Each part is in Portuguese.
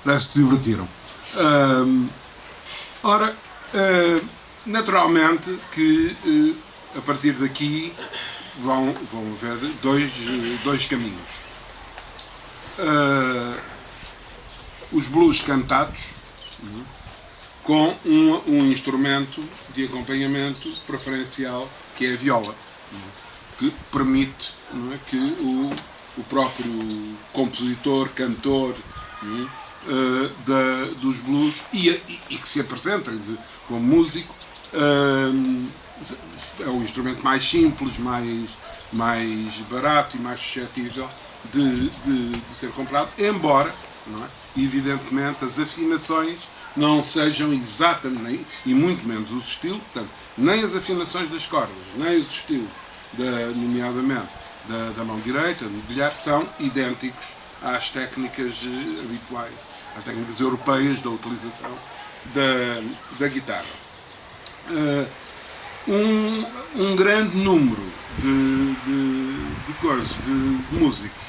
Parece que se divertiram. Ora, naturalmente que a partir daqui vão haver dois caminhos. Os blues cantados, com um instrumento de acompanhamento preferencial, que é a viola, que permite, não é, que o próprio compositor, cantor, dos blues e que se apresenta como músico, é um instrumento mais simples, mais barato e mais suscetível de ser comprado, embora, não é, evidentemente, as afinações não sejam exatamente, e muito menos os estilos, portanto, nem as afinações das cordas, nem os estilos, nomeadamente da mão direita, no bilhar, são idênticos às técnicas habituais, às técnicas europeias da utilização da guitarra. Um grande número de coisas, de músicos,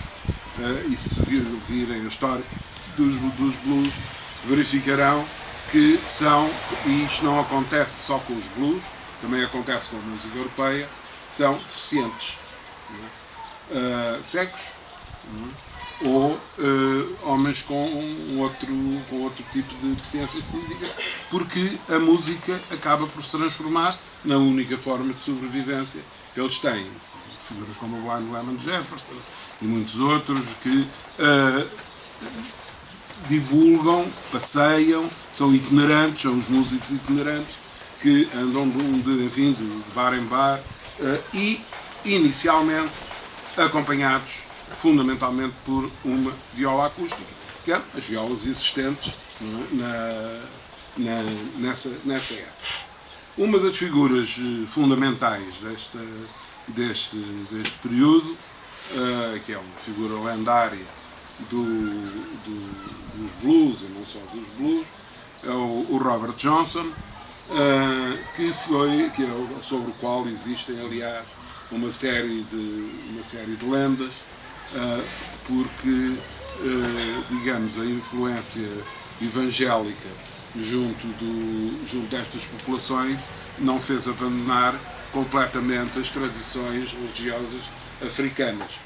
e se virem a história dos blues, verificarão que e isto não acontece só com os blues, também acontece com a música europeia, são deficientes, não é? Cegos, não é? Ou homens com outro tipo de deficiências físicas, porque a música acaba por se transformar na única forma de sobrevivência que eles têm. Figuras como o Blind Lemon Jefferson e muitos outros que divulgam, passeiam, são itinerantes, são os músicos itinerantes que andam de bar em bar e inicialmente acompanhados fundamentalmente por uma viola acústica, que eram as violas existentes nessa época. Uma das figuras fundamentais deste período, que é uma figura lendária dos blues, e não só dos blues, é o Robert Johnson, sobre o qual existem, aliás, uma série de lendas, porque, digamos, a influência evangélica junto destas populações não fez abandonar completamente as tradições religiosas africanas.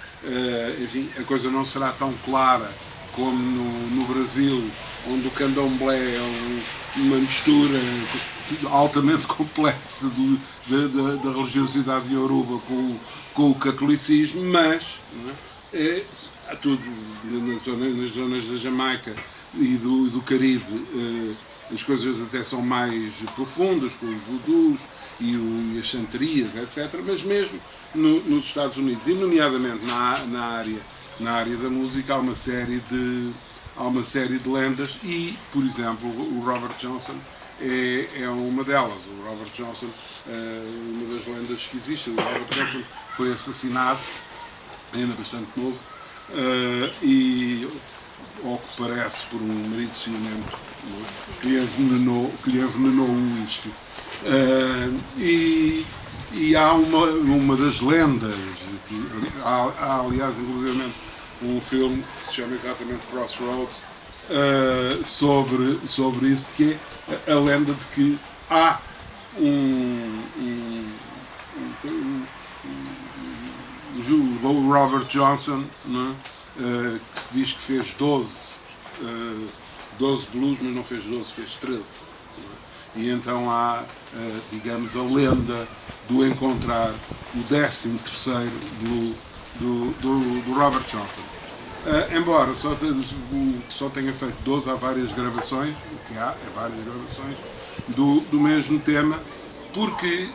Enfim, a coisa não será tão clara como no Brasil, onde o candomblé é uma mistura altamente complexa da religiosidade ioruba com o catolicismo, mas há tudo nas zonas da Jamaica e do Caribe. As coisas até são mais profundas, com os voodoos e as santerias, etc. Mas mesmo nos Estados Unidos, e nomeadamente na área da música, há uma série de lendas e, por exemplo, o Robert Johnson é uma delas. O Robert Johnson, uma das lendas que existe, o Robert Johnson foi assassinado, ainda bastante novo, e, ao que parece, por um marido ciumento, que lhe envenenou o uísque. E há uma das lendas, há aliás, inclusivamente, um filme que se chama exatamente Crossroads, sobre isso, que é a lenda de que há o Robert Johnson, não é? Que se diz que fez 12 blues, mas não fez 12, fez 13. Não é? E então há, digamos, a lenda do encontrar o 13º blues do Robert Johnson. Embora só tenha feito 12, há várias gravações, o que há é várias gravações do mesmo tema, porque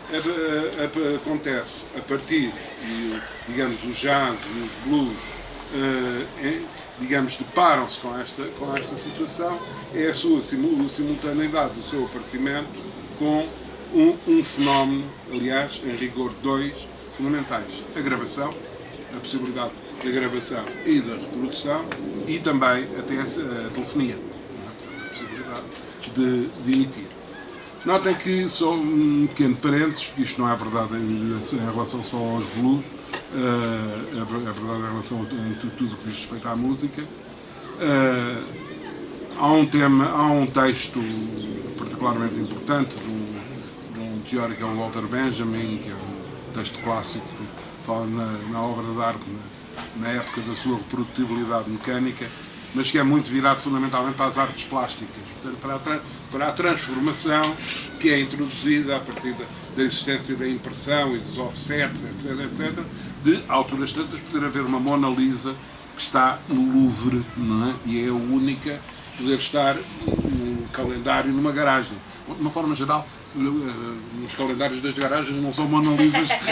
acontece a partir, digamos, o jazz e os blues, digamos, deparam-se com esta situação, é a sua simultaneidade do seu aparecimento com um fenómeno, aliás, em rigor, dois fundamentais: a gravação, a possibilidade da gravação e da reprodução, e também até a telefonia, a possibilidade de emitir. Notem que, só um pequeno parênteses, isto não é verdade em relação só aos blues, é verdade em relação a tudo que diz respeito à música. Há um texto particularmente importante de um teórico, é o Walter Benjamin, que é um texto clássico que fala na obra de arte na época da sua reprodutibilidade mecânica, mas que é muito virado fundamentalmente para as artes plásticas, portanto, para a transformação que é introduzida a partir da existência da impressão e dos offsets, etc., de alturas tantas poder haver uma Mona Lisa que está no Louvre, não é? E é a única poder estar num calendário numa garagem. De uma forma geral, os calendários das garagens não são Mona Lisas que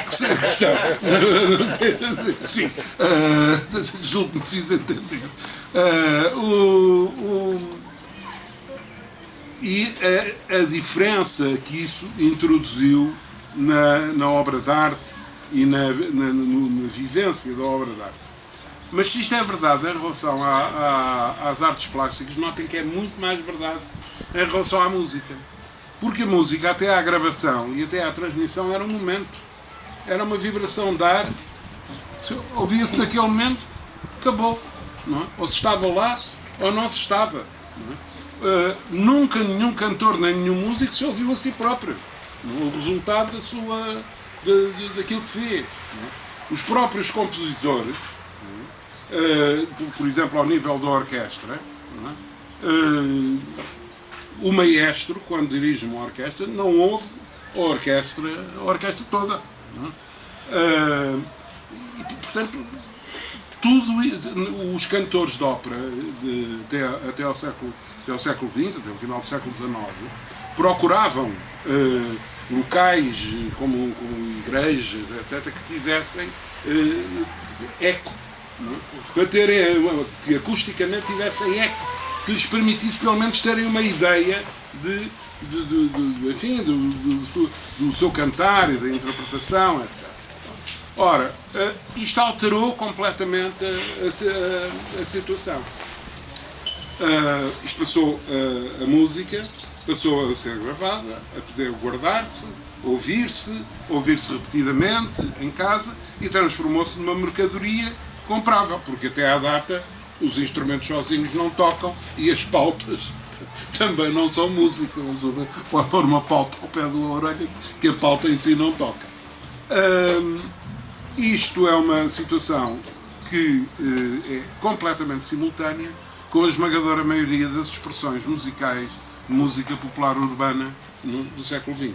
estão. Sim, julgo que me fiz entender. E a diferença que isso introduziu na obra de arte e na vivência da obra de arte. Mas se isto é verdade em relação às artes plásticas, notem que é muito mais verdade em relação à música. Porque a música, até à gravação e até à transmissão, era um momento. Era uma vibração de ar. Ouvia-se naquele momento, acabou. Não é? Ou se estava lá, ou não se estava. Não é? Nunca nenhum cantor, nem nenhum músico se ouviu a si próprio. Não é? O resultado daquilo que fez. Não é? Os próprios compositores, por exemplo, ao nível da orquestra, não é? O maestro, quando dirige uma orquestra, não ouve a orquestra toda. Não é? E, portanto, os cantores de ópera até ao século XX, até o final do século XIX, procuravam locais como igrejas, etc., que tivessem eco, não é? Para terem, que acusticamente tivessem eco, que lhes permitisse pelo menos terem uma ideia do seu cantar e da interpretação, etc. Ora, isto alterou completamente a situação. Isto passou a música, passou a ser gravada, a poder guardar-se, ouvir-se repetidamente em casa, e transformou-se numa mercadoria comprável, porque até à data os instrumentos sozinhos não tocam e as pautas também não são música. Pode pôr uma pauta ao pé da orelha que a pauta em si não toca. Isto é uma situação que é completamente simultânea com a esmagadora maioria das expressões musicais de música popular urbana do século XX.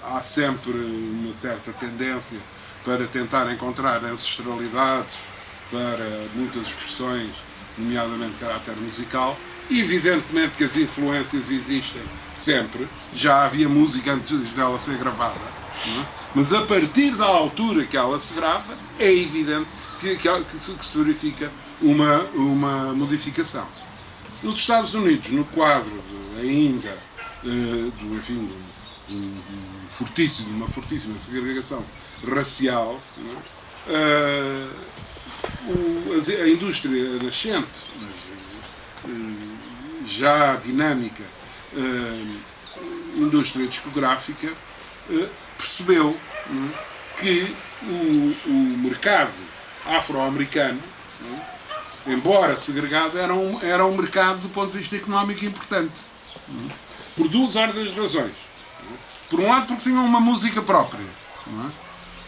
Há sempre uma certa tendência para tentar encontrar ancestralidades para muitas expressões, nomeadamente de caráter musical. Evidentemente que as influências existem sempre, já havia música antes dela ser gravada, não é? Mas a partir da altura que ela se grava, é evidente que se verifica uma modificação. Nos Estados Unidos, no quadro ainda uma fortíssima segregação racial, não é? A indústria nascente, já dinâmica, indústria discográfica, percebeu, não é, que o mercado afro-americano, não é, embora segregado, era um mercado do ponto de vista económico importante. Não é, por duas ordens de razões. Não é? Por um lado, porque tinham uma música própria. Não é?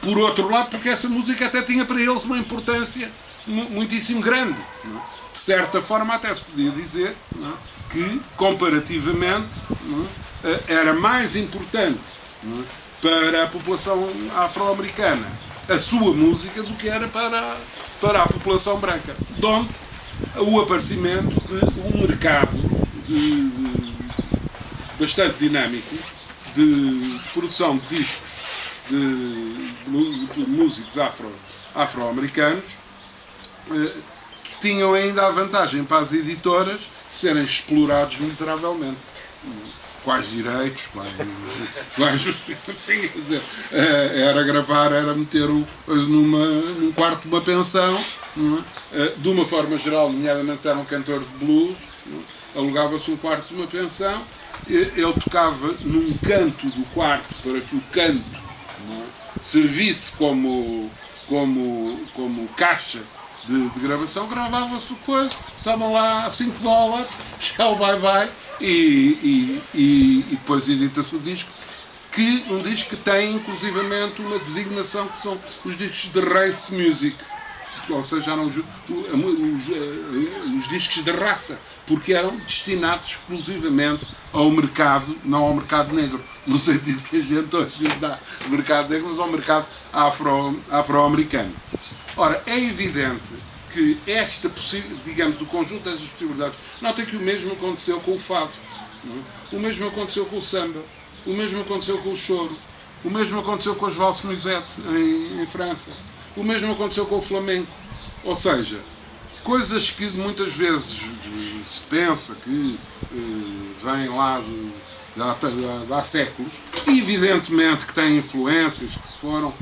Por outro lado, porque essa música até tinha para eles uma importância muitíssimo grande. Não é? De certa forma, até se podia dizer, não é, que, comparativamente, não é, era mais importante, não é, para a população afro-americana a sua música do que era para a população branca. De onde o aparecimento de um mercado bastante dinâmico de produção de discos de músicos afro-americanos, que tinham ainda a vantagem para as editoras de serem explorados miseravelmente. Quais direitos, enfim, quer dizer, era gravar, era meter num quarto de uma pensão, não é? De uma forma geral, nomeadamente se era um cantor de blues, alugava-se um quarto de uma pensão ele tocava num canto do quarto para que o canto, não é, servisse como caixa de gravação, gravava-se depois, estavam lá $5, tchau, bye bye, e depois edita-se o disco, um disco que tem inclusivamente uma designação que são os discos de race music, ou seja, eram os discos de raça, porque eram destinados exclusivamente ao mercado, não ao mercado negro, no sentido que a gente hoje dá mercado negro, mas ao mercado afro-americano. Ora, é evidente que digamos, o conjunto destas possibilidades, nota que o mesmo aconteceu com o fado, não é? O mesmo aconteceu com o samba, o mesmo aconteceu com o choro, o mesmo aconteceu com as valses musette em França, o mesmo aconteceu com o flamenco. Ou seja, coisas que muitas vezes se pensa que vêm lá de há séculos, evidentemente que têm influências que se foram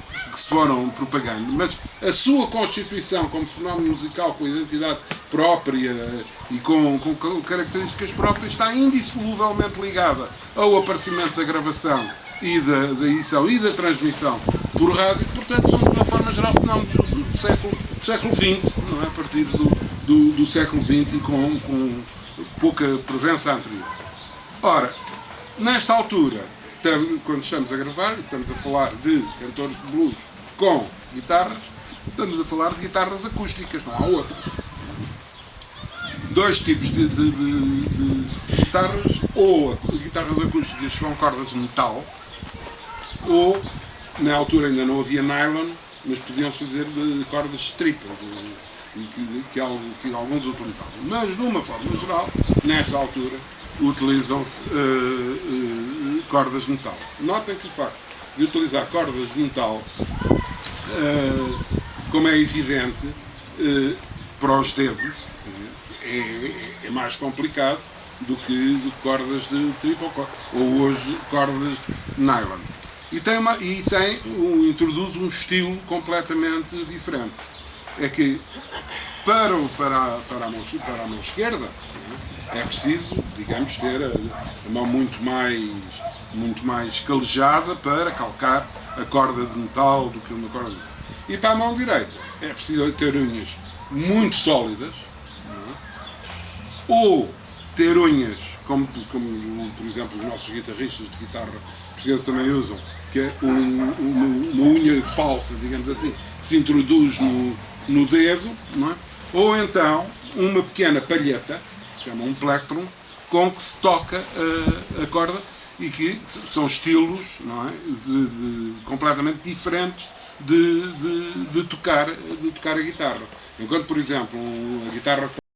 propagando, mas a sua constituição como fenómeno musical com identidade própria e com características próprias está indissoluvelmente ligada ao aparecimento da gravação e da edição e da transmissão por rádio, portanto são de uma forma geral fenómenos do século XX, não é? A partir do século XX e com pouca presença anterior. Ora, nesta altura, quando estamos a gravar, e estamos a falar de cantores de blues com guitarras, estamos a falar de guitarras acústicas, não há outra. Dois tipos de guitarras, ou guitarras acústicas com cordas de metal, ou, na altura ainda não havia nylon, mas podiam-se fazer de cordas triplas, que alguns utilizavam. Mas, de uma forma geral, nesta altura, utilizam-se cordas de metal. Notem que o facto de utilizar cordas de metal, como é evidente, para os dedos, é mais complicado do que cordas de triple ou hoje cordas de nylon. Introduz um estilo completamente diferente. É que para a mão esquerda é preciso, digamos, ter a mão muito mais calejada para calcar a corda de metal do que uma corda de metal. E para a mão direita é preciso ter unhas muito sólidas, não é? Ou ter unhas, como por exemplo os nossos guitarristas de guitarra portugueses também usam, que é uma unha falsa, digamos assim, que se introduz no dedo, não é? Ou então uma pequena palheta, que se chama um plectrum, com que se toca a corda, e que são estilos, não é? Completamente diferentes de tocar a guitarra. Enquanto, por exemplo, a guitarra